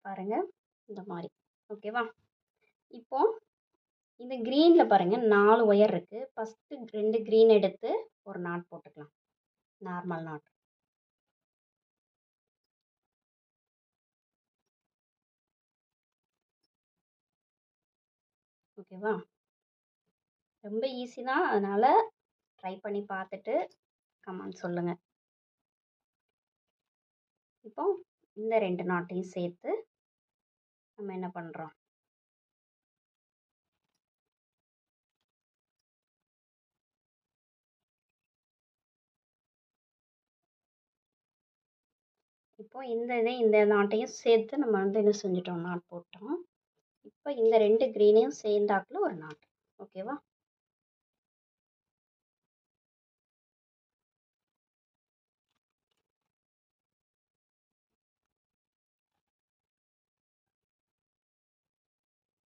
பாருங்கள், இந்த மாதிரி. ஓகேவா? இப்போ இந்த க்ரீனில் பாருங்கள் 4 ஒயர் இருக்குது. ஃபஸ்ட்டு 2 க்ரீன் எடுத்து ஒரு நாட் போட்டுக்கலாம், நார்மல் நாட். ஓகேவா? ரொம்ப ஈஸி தான். அதனால ட்ரை பண்ணி பார்த்துட்டு கமெண்ட் சொல்லுங்க. இப்போ இந்த 2 நாட்டையும் சேர்த்து நம்ம என்ன பண்றோம்? இப்போ இந்த நாட்டையும் சேர்த்து நம்ம வந்து என்ன செஞ்சுட்டோம்? நாட் போட்டோம். இப்போ இந்த 2 கிரீனையும் சேர்ந்தாப்புல ஒரு நாட். ஓகேவா?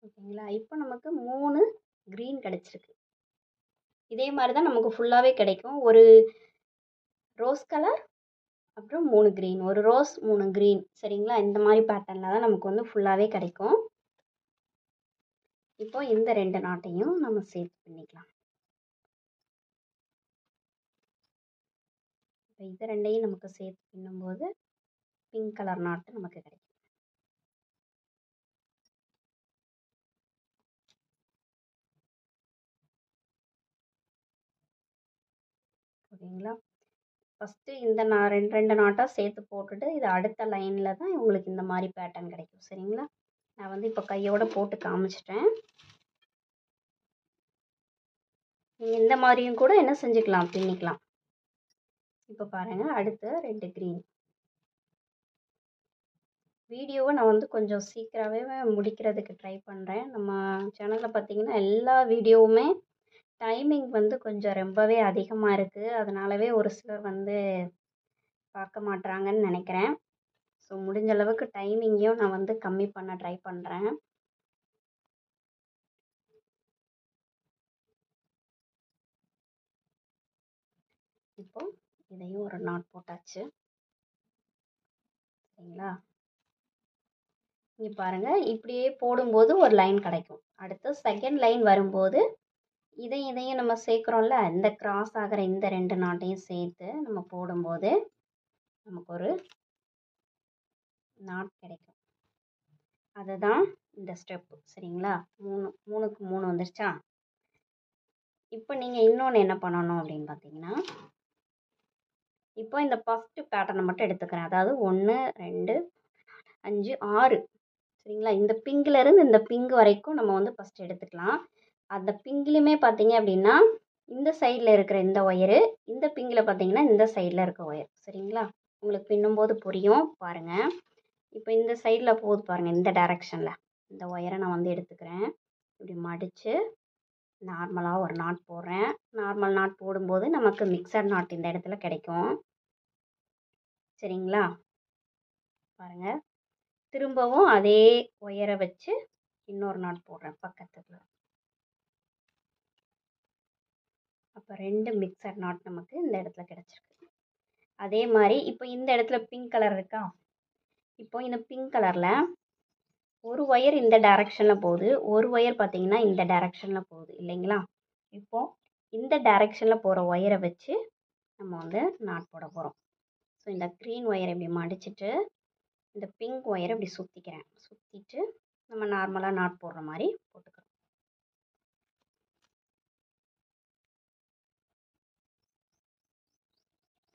ஓகேங்களா? இப்போ நமக்கு 3 கிரீன் கிடைச்சிருக்கு. இதே மாரி தான் நமக்கு ஃபுல்லாவே கிடைக்கும். ஒரு ரோஸ் கலர், அப்புறம் 3 கிரீன். ஒரு ரோஸ், 3 கிரீன். சரிங்களா? இந்த மாரி பேட்டர்ன்ல தான் நமக்கு வந்து ஃபுல்லாவே கிடைக்கும். இப்போ இந்த 2 நாட்டையும் நம்ம சேர்த்து பின்னிக்கலாம். இப்போ இது 2யும் நமக்கு சேர்த்து பின்னும்போது பிங்க் கலர் நாட்டு நமக்கு கிடைக்கும். ஓகேங்களா? ஃபஸ்ட்டு இந்த 2 நாட்டா சேர்த்து போட்டுட்டு, இது அடுத்த லைன்ல தான் உங்களுக்கு இந்த மாரி பேட்டர்ன் கிடைக்கும். சரிங்களா? நான் வந்து இப்போ கையோட போட்டு காமிச்சிட்டேன். நீங்க இந்த மாரியும் கூட என்ன செஞ்சுக்கலாம்? பின்னிக்கலாம். இப்போ பாருங்க, அடுத்து 2 கிரீன். வீடியோவை நான் வந்து கொஞ்சம் சீக்கிரமே முடிக்கிறதுக்கு ட்ரை பண்ணுறேன். நம்ம சேனலில் பார்த்தீங்கன்னா எல்லா வீடியோவுமே டைமிங் வந்து கொஞ்சம் ரொம்பவே அதிகமாக இருக்குது. அதனாலவே ஒரு சிலர் வந்து பார்க்க மாட்றாங்கன்னு நினைக்கிறேன். ஸோ முடிஞ்ச அளவுக்கு டைமிங்கையும் நான் வந்து கம்மி பண்ண ட்ரை பண்ணுறேன். இப்போ இதையும் ஒரு நாட் போட்டாச்சு. சரிங்களா? இங்கே பாருங்கள், இப்படியே போடும்போது ஒரு லைன் கிடைக்கும். அடுத்து செகண்ட் லைன் வரும்போது இதையும் நம்ம சேர்க்குறோம்ல, இந்த கிராஸ் ஆகிற இந்த 2 நாட்டையும் சேர்த்து நம்ம போடும்போது நமக்கு ஒரு நாட் கிடைக்கும். அதுதான் இந்த ஸ்டெப்பு. சரிங்களா? 3க்கு 3 வந்துருச்சா? இப்போ நீங்கள் இன்னொன்று என்ன பண்ணணும் அப்படின்னு பார்த்தீங்கன்னா, இப்போ இந்த ஃபஸ்ட்டு பேட்டர்னை மட்டும் எடுத்துக்கிறேன். அதாவது 1, 2, 5, 6. சரிங்களா? இந்த பிங்க்லேருந்து இந்த பிங்க் வரைக்கும் நம்ம வந்து ஃபஸ்ட்டு எடுத்துக்கலாம். அந்த பிங்க்லேயுமே பார்த்தீங்க அப்படின்னா, இந்த சைடில் இருக்கிற இந்த ஒயரு, இந்த பிங்கில் பார்த்தீங்கன்னா இந்த சைடில் இருக்க ஒயர். சரிங்களா? உங்களுக்கு பின்னும்போது புரியும். பாருங்கள். இப்போ இந்த சைடில் போகுது பாருங்கள், இந்த டைரெக்ஷனில். இந்த ஒயரை நான் வந்து எடுத்துக்கிறேன். இப்படி மடித்து நார்மலாக ஒரு நாட் போடுறேன். நார்மல் நாட் போடும்போது நமக்கு மிக்சட் நாட் இந்த இடத்துல கிடைக்கும். சரிங்களா? பாருங்கள். திரும்பவும் அதே ஒயரை வச்சு இன்னொரு நாட் போடுறேன் பக்கத்தில். அப்போ 2 மிக்சட் நாட் நமக்கு இந்த இடத்துல கிடச்சிருக்கு. அதே மாதிரி இப்போ இந்த இடத்துல பிங்க் கலர் இருக்கா? இப்போ இந்த பிங்க் கலரில் ஒரு ஒயர் இந்த டைரெக்ஷனில் போகுது, ஒரு ஒயர் பார்த்தீங்கன்னா இந்த டைரெக்ஷனில் போகுது இல்லைங்களா? இப்போது இந்த டைரெக்ஷனில் போகிற ஒயரை வச்சு நம்ம வந்து நாட் போட போகிறோம். ஸோ இந்த க்ரீன் ஒயரை இப்படி மடிச்சுட்டு இந்த பிங்க் ஒயரை இப்படி சுற்றிக்கிறேன். சுற்றிட்டு நம்ம நார்மலாக நாட் போடுற மாதிரி போட்டுக்கிறோம்.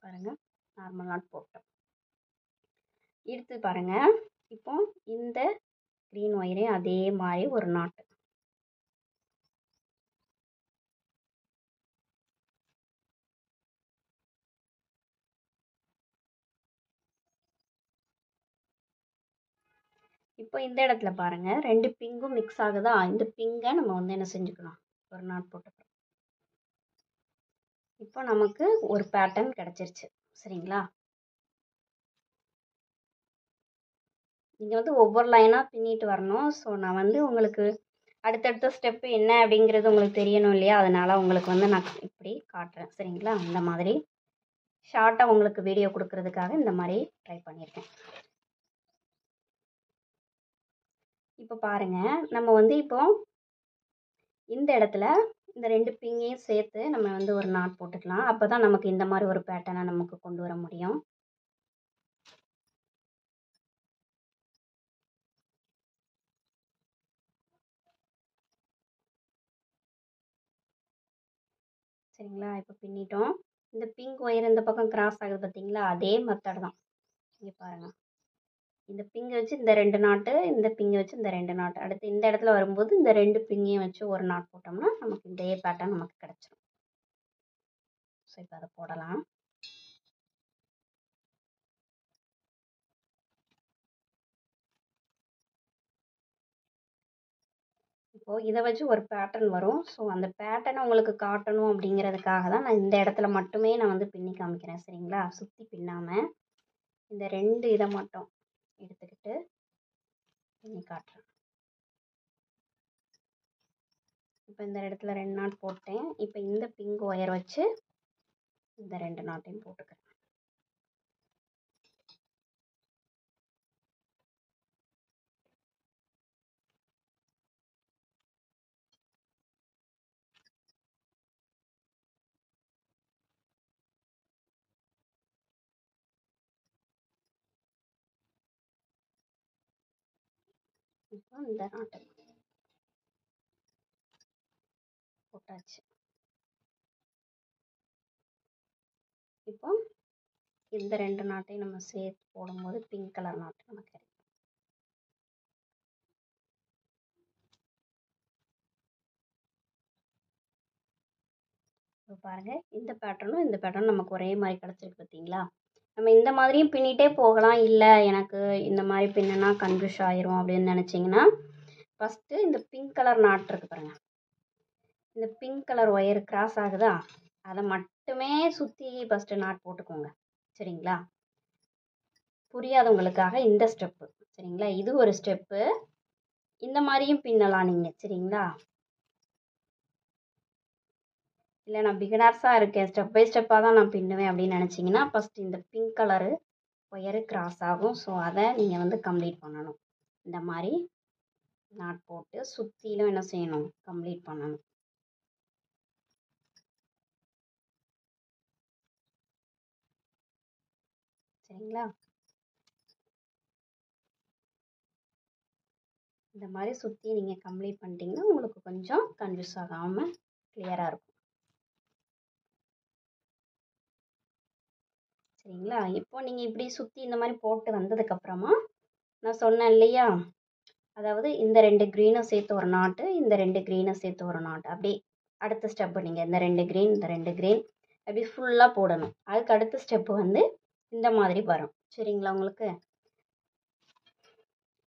பாருங்கள், நார்மல் நாட் போட்டோம். எடுத்து பாருங்கள், இப்போ இந்த க்ரீன் ஒயரையும் அதே மாதிரி ஒரு நாட்டு. இப்போ இந்த இடத்துல பாருங்கள், 2 பிங்கும் மிக்ஸ் ஆகுதா? இந்த பிங்கை நம்ம வந்து என்ன செஞ்சுக்கணும்? ஒரு நாட் போட்டுக்கிறோம். இப்போ நமக்கு ஒரு பேட்டர்ன் கிடச்சிருச்சு. சரிங்களா? நீங்கள் வந்து ஒவ்வொரு லைனாக பின்னிட்டு வரணும். ஸோ நான் வந்து உங்களுக்கு அடுத்தடுத்த ஸ்டெப்பு என்ன அப்படிங்கிறது உங்களுக்கு தெரியணும் இல்லையா? அதனால் உங்களுக்கு வந்து நான் இப்படி காட்டுறேன். சரிங்களா? இந்த மாதிரி ஷார்ட்டாக உங்களுக்கு வீடியோ கொடுக்கறதுக்காக இந்த மாதிரி ட்ரை பண்ணியிருக்கேன். இப்போ பாருங்கள், நம்ம வந்து இப்போ இந்த இடத்துல இந்த 2 பிங்கையும் சேர்த்து நம்ம வந்து ஒரு நாட் போட்டுக்கலாம். அப்போ தான் நமக்கு இந்த மாதிரி ஒரு பேட்டர்னை நமக்கு கொண்டு வர முடியும். சரிங்களா? இப்போ பின்னிட்டோம். இந்த பிங்க் ஒயர் இந்த பக்கம் கிராஸ் ஆகுது பார்த்தீங்களா? அதே மெத்தட் தான். இங்கே பாருங்கள். இந்த பிங்கை வச்சு இந்த 2 நாட்டு, இந்த பிங்கை வச்சு இந்த 2 நாட்டு. அடுத்து இந்த இடத்துல வரும்போது இந்த 2 பிங்கையும் வச்சு ஒரு நாட் போட்டோம்னா நமக்கு இதே பேட்டர்ன் நமக்கு கிடச்சிரும். ஸோ இப்போ அதை போடலாம். இப்போது இதை வச்சு ஒரு பேட்டர்ன் வரும். ஸோ அந்த பேட்டர்னை உங்களுக்கு காட்டணும் அப்படிங்கிறதுக்காக தான் நான் இந்த இடத்துல மட்டுமே நான் வந்து பின்னி காமிக்கிறேன். சரிங்களா? சுற்றி பின்னாமல் இந்த 2 இதை மட்டும் எடுத்துக்கிட்டு பின்னி காட்டுறேன். இப்போ இந்த இடத்துல 2 நாட் போட்டேன். இப்போ இந்த பிங்க் ஒயர் வச்சு இந்த 2 நாட்டையும் போட்டுக்கிறேன். இப்போ இந்த நாட்டை போட்டாச்சு. இப்போ இந்த 2 நாட்டையும் நம்ம சேர்த்து போடும்போது பிங்க் கலர் நாட்டு நமக்கு கிடைக்கும். இப்போ பாருங்கள், இந்த பேட்டர்னும் இந்த பேட்டர்னும் நமக்கு ஒரே மாதிரி கிடச்சிருக்கு பார்த்தீங்களா? நம்ம இந்த மாதிரியும் பின்னிட்டே போகலாம். இல்லை எனக்கு இந்த மாதிரி பின்னுனா கன்ஃபியூஸ் ஆயிரும் அப்படின்னு நினச்சிங்கன்னா ஃபஸ்ட்டு இந்த பிங்க் கலர் நாட் இருக்குது பாருங்கள். இந்த பிங்க் கலர் ஒயர் கிராஸ் ஆகுதா, அதை மட்டுமே சுற்றி ஃபஸ்ட்டு நாட் போட்டுக்கோங்க. சரிங்களா? புரியாதவங்களுக்காக இந்த ஸ்டெப்பு. சரிங்களா? இது ஒரு ஸ்டெப்பு. இந்த மாதிரியும் பின்னலாம் நீங்கள். சரிங்களா? இல்லை நான் பிகினர்ஸாக இருக்கேன், ஸ்டெப் பை ஸ்டெப்பாக தான் நான் பின்னுவேன் அப்படின்னு நினச்சிங்கன்னா ஃபஸ்ட்டு இந்த பிங்க் கலரு ஒயரு கிராஸ் ஆகும். ஸோ அதை நீங்கள் வந்து கம்ப்ளீட் பண்ணணும். இந்த மாதிரி நாட் போட்டு சுற்றிலும் என்ன செய்யணும், கம்ப்ளீட் பண்ணணும். சரிங்களா? இந்த மாதிரி சுற்றி நீங்கள் கம்ப்ளீட் பண்ணிட்டீங்கன்னா உங்களுக்கு கொஞ்சம் கன்ஃபியூஸ் ஆகாமல் கிளியராக இருக்கும். சரிங்களா? இப்போ நீங்கள் இப்படி சுற்றி இந்த மாதிரி போட்டு வந்ததுக்கப்புறமா நான் சொன்னேன் இல்லையா, அதாவது இந்த 2 க்ரீனும் சேர்த்து ஒரு நாட்டு, இந்த 2 க்ரீனும் சேர்த்து ஒரு நாட்டு. அப்படி அடுத்த ஸ்டெப்பு நீங்கள் இந்த 2 க்ரீன், இந்த 2 க்ரீன் அப்படி ஃபுல்லாக போடணும். அதுக்கு அடுத்த ஸ்டெப்பு வந்து இந்த மாதிரி வரும். சரிங்களா உங்களுக்கு?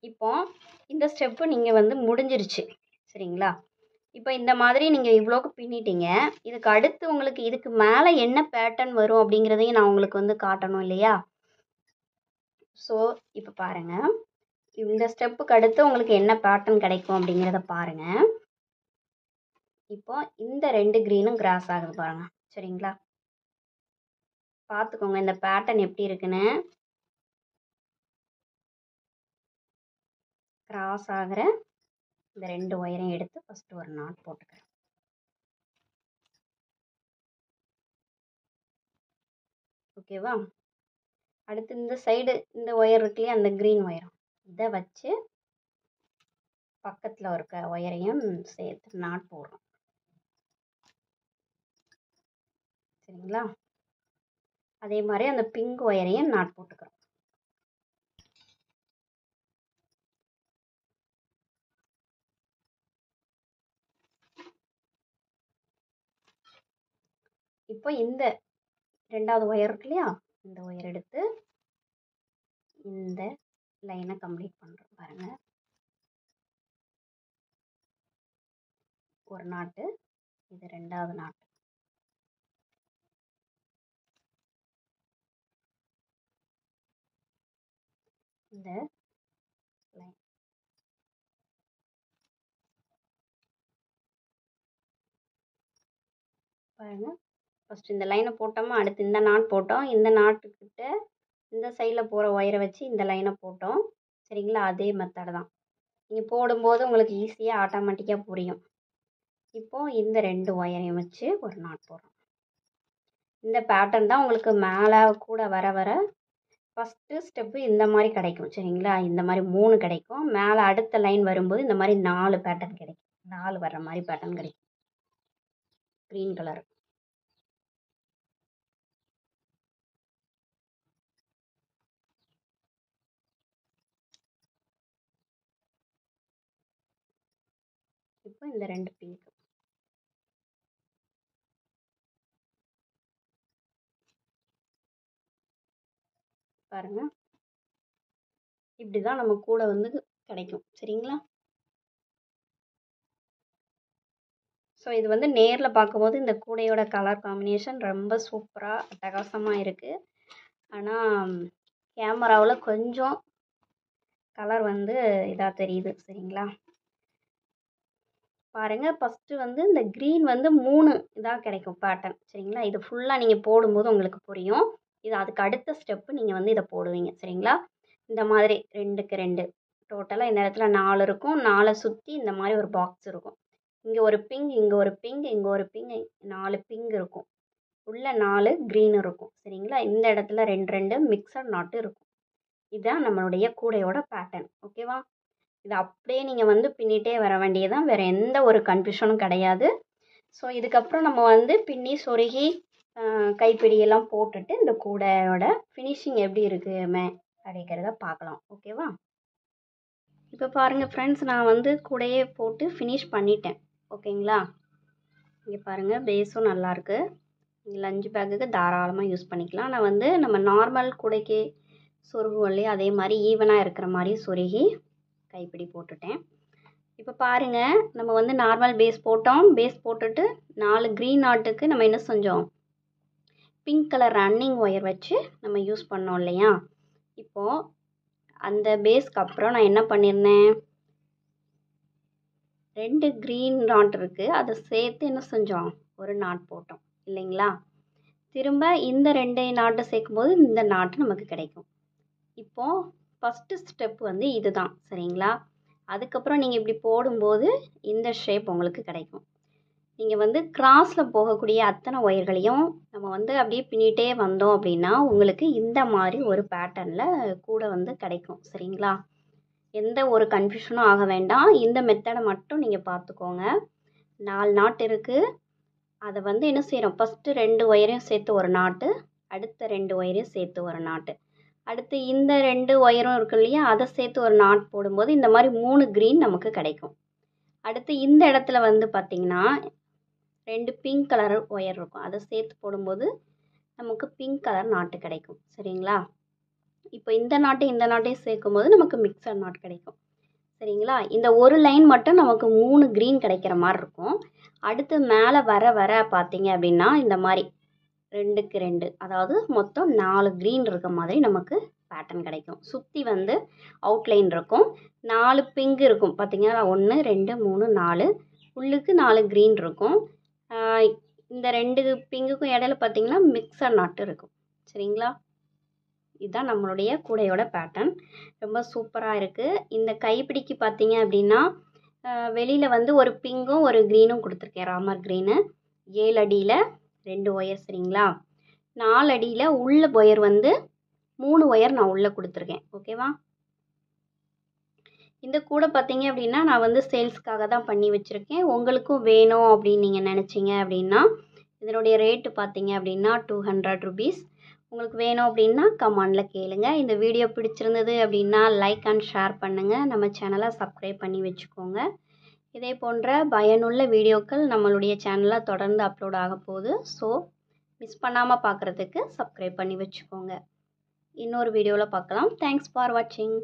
இப்போ இந்த ஸ்டெப்பு நீங்கள் வந்து முடிஞ்சிருச்சு. சரிங்களா? இப்போ இந்த மாதிரி நீங்கள் இவ்வளோக்கு பின்னிட்டீங்க. இதுக்கு அடுத்து உங்களுக்கு இதுக்கு மேலே என்ன பேட்டர்ன் வரும் அப்படிங்கிறதையும் நான் உங்களுக்கு வந்து காட்டணும் இல்லையா? ஸோ இப்போ பாருங்கள், இந்த ஸ்டெப்புக்கு அடுத்து உங்களுக்கு என்ன பேட்டர்ன் கிடைக்கும் அப்படிங்கிறத பாருங்கள். இப்போ இந்த 2 க்ரீனும் கிராஸ் ஆகுது பாருங்கள். சரிங்களா? பார்த்துக்கோங்க இந்த பேட்டர்ன் எப்படி இருக்குன்னு. கிராஸ் ஆகிற இந்த 2 ஒயரையும் எடுத்து ஃபஸ்ட்டு ஒரு நாட் போட்டுக்கிறேன். ஓகேவா? அடுத்து இந்த சைடு இந்த ஒயர் இருக்கு இல்லையா, அந்த க்ரீன் ஒயர், இதை வச்சு பக்கத்தில் இருக்க ஒயரையும் சேர்த்து நாட் போடுறோம். சரிங்களா? அதே மாதிரி அந்த பிங்க் ஒயரையும் நாட் போட்டுக்கிறோம். இப்போ இந்த 2வது ஒயர் இருக்கு இல்லையா, இந்த ஒயர் எடுத்து இந்த லைனை கம்ப்ளீட் பண்ணுறோம் பாருங்கள். ஒரு நாட்டு, இது 2வது நாட்டு. இந்த லைன் பாருங்கள். ஃபஸ்ட்டு இந்த லைனை போட்டோமா, அடுத்து இந்த நாட் போட்டோம். இந்த நாட்டுக்கிட்ட இந்த சைடில் போகிற ஒயரை வச்சு இந்த லைனை போட்டோம். சரிங்களா? அதே மெத்தட் தான். நீங்கள் போடும்போது உங்களுக்கு ஈஸியாக ஆட்டோமேட்டிக்காக புரியும். இப்போது இந்த 2 ஒயரையும் வச்சு ஒரு நாட் போடுறோம். இந்த பேட்டர்ன் தான் உங்களுக்கு மேலே கூட வர வர ஃபஸ்ட்டு ஸ்டெப்பு இந்த மாதிரி கிடைக்கும். சரிங்களா? இந்த மாதிரி 3 கிடைக்கும். மேலே அடுத்த லைன் வரும்போது இந்த மாதிரி 4 பேட்டர்ன் கிடைக்கும். 4 வர்ற மாதிரி பேட்டர்ன் கிடைக்கும். Green colour. இப்போ இந்த 2 பிங்க் பாருங்க. இப்படி தான் நம்ம கூட வந்து கிடைக்கும். சரிங்களா? ஸோ இது வந்து நேரில் பார்க்கும்போது இந்த கூடையோட கலர் காம்பினேஷன் ரொம்ப சூப்பராக அட்டகாசமாக இருக்குது. ஆனால் கேமராவில் கொஞ்சம் கலர் வந்து இதாக தெரியுது. சரிங்களா? பாருங்கள், ஃபஸ்ட்டு வந்து இந்த க்ரீன் வந்து 3 இதாக கிடைக்கும் பேட்டர்ன். சரிங்களா? இது ஃபுல்லாக நீங்கள் போடும்போது உங்களுக்கு புரியும். இது அதுக்கு அடுத்த ஸ்டெப்பு நீங்கள் வந்து இதை போடுவீங்க. சரிங்களா? இந்த மாதிரி 2க்கு 2 டோட்டலாக இந்த இடத்துல 4 இருக்கும். 4 சுற்றி இந்த மாதிரி ஒரு பாக்ஸ் இருக்கும். இங்கே ஒரு பிங்க், இங்கே ஒரு பிங்க், இங்கே ஒரு பிங்க், 4 பிங்க் இருக்கும். உள்ள 4 க்ரீன் இருக்கும். சரிங்களா? இந்த இடத்துல 2 மிக்சட் நாட்டு இருக்கும். இதுதான் நம்மளுடைய கூடையோட பேட்டர்ன். ஓகேவா? இது அப்படியே நீங்கள் வந்து பின்னிட்டே வர வேண்டியதான். வேறு எந்த ஒரு கன்ஃபியூஷனும் கிடையாது. ஸோ இதுக்கப்புறம் நம்ம வந்து பின்னி சொருகி கைப்பிடியெல்லாம் போட்டுட்டு இந்த கூடையோட ஃபினிஷிங் எப்படி இருக்குமே அப்படிங்கிறத பார்க்கலாம். ஓகேவா? இப்போ பாருங்கள் ஃப்ரெண்ட்ஸ், நான் வந்து கூடையே போட்டு ஃபினிஷ் பண்ணிட்டேன். ஓகேங்களா? இங்கே பாருங்கள், பேஸும் நல்லாயிருக்கு. லஞ்ச் பேக்குக்கு தாராளமாக யூஸ் பண்ணிக்கலாம். நான் வந்து நம்ம நார்மல் கூடைக்கு சொருகுவோம் இல்லையா, அதே மாதிரி ஈவனாக இருக்கிற மாதிரி சொருகி கைப்பிடி போட்டுட்டேன். இப்போ பாருங்கள், நம்ம வந்து நார்மல் பேஸ் போட்டோம். பேஸ் போட்டுட்டு 4 க்ரீன் நாட்டுக்கு நம்ம என்ன செஞ்சோம், பிங்க் கலர் ரன்னிங் ஒயர் வச்சு நம்ம யூஸ் பண்ணோம் இல்லையா. இப்போது அந்த பேஸ்க்கு அப்புறம் நான் என்ன பண்ணியிருந்தேன், 2 க்ரீன் நாட் இருக்குது, அதை சேர்த்து என்ன செஞ்சோம், ஒரு நாட் போட்டோம் இல்லைங்களா. திரும்ப இந்த 2 நாட்டை சேர்க்கும்போது இந்த நாட்டு நமக்கு கிடைக்கும். இப்போது ஃபஸ்ட்டு ஸ்டெப் வந்து இதுதான். சரிங்களா? அதுக்கப்புறம் நீங்கள் இப்படி போடும்போது இந்த ஷேப் உங்களுக்கு கிடைக்கும். நீங்கள் வந்து கிராஸில் போகக்கூடிய அத்தனை ஒயர்களையும் நம்ம வந்து அப்படியே பின்னிட்டே வந்தோம் அப்படின்னா உங்களுக்கு இந்த மாதிரி ஒரு பேட்டர்னில் கூட வந்து கிடைக்கும். சரிங்களா? எந்த ஒரு கன்ஃபியூஷனும் ஆக வேண்டாம். இந்த மெத்தடை மட்டும் நீங்கள் பார்த்துக்கோங்க. 4 நாட் இருக்குது. அதை வந்து என்ன செய்கிறோம், ஃபஸ்ட்டு 2 ஒயரையும் சேர்த்து ஒரு நாட்டு, அடுத்த 2 ஒயரையும் சேர்த்து ஒரு நாட்டு, அடுத்து இந்த 2 ஒயரும் இருக்கு இல்லையா, அதை சேர்த்து ஒரு நாட் போடும்போது இந்த மாதிரி 3 க்ரீன் நமக்கு கிடைக்கும். அடுத்து இந்த இடத்துல வந்து பார்த்திங்கன்னா 2 பிங்க் கலர் ஒயர் இருக்கும், அதை சேர்த்து போடும்போது நமக்கு பிங்க் கலர் நாட்டு கிடைக்கும். சரிங்களா? இப்போ இந்த நாட்டையும் சேர்க்கும்போது நமக்கு மிக்சர் நாட் கிடைக்கும். சரிங்களா? இந்த ஒரு லைன் மட்டும் நமக்கு 3 க்ரீன் கிடைக்கிற மாதிரி இருக்கும். அடுத்து மேலே வர வர பார்த்தீங்க அப்படின்னா இந்த மாதிரி 2க்கு 2, அதாவது மொத்தம் 4 க்ரீன் இருக்க மாதிரி நமக்கு பேட்டர்ன் கிடைக்கும். சுற்றி வந்து அவுட்லைன் இருக்கும். 4 பிங்க் இருக்கும் பார்த்தீங்கன்னா, 1 2 3 4, உள்ளுக்கு 4 க்ரீன் இருக்கும். இந்த 2 பிங்குக்கும் இடையில பார்த்தீங்கன்னா மிக்சர் நாட்டு இருக்கும். சரிங்களா? இதுதான் நம்மளுடைய கூடையோட பேட்டர்ன். ரொம்ப சூப்பராக இருக்குது. இந்த கைப்பிடிக்கு பார்த்தீங்க அப்படின்னா வெளியில் வந்து ஒரு பிங்கும் ஒரு க்ரீனும் கொடுத்துருக்கேன், ராமர் க்ரீனு. 7 அடியில் 2 ஒயர். சரிங்களா? 4 அடியில் உள்ள ஒயர் வந்து 3 ஒயர் நான் உள்ளே கொடுத்துருக்கேன். ஓகேவா? இந்த கூடை பார்த்தீங்க அப்படின்னா நான் வந்து சேல்ஸ்க்காக தான் பண்ணி வச்சுருக்கேன். உங்களுக்கும் வேணும் அப்படின்னு நீங்கள் நினச்சிங்க அப்படின்னா இதனுடைய ரேட்டு பார்த்தீங்க அப்படின்னா 200 ருபீஸ். உங்களுக்கு வேணும் அப்படின்னா கமெண்டில் கேளுங்க. இந்த வீடியோ பிடிச்சிருந்தது அப்படின்னா லைக் அண்ட் ஷேர் பண்ணுங்கள். நம்ம சேனலை சப்ஸ்கிரைப் பண்ணி வச்சுக்கோங்க. இதே போன்ற பயனுள்ள வீடியோக்கள் நம்மளுடைய சேனலில் தொடர்ந்து அப்லோட் ஆக போகுது. ஸோ மிஸ் பண்ணாமல் பார்க்குறதுக்கு சப்ஸ்கிரைப் பண்ணி வச்சுக்கோங்க. இன்னொரு வீடியோவில் பார்க்கலாம். தேங்க்ஸ் ஃபார் வாட்சிங்.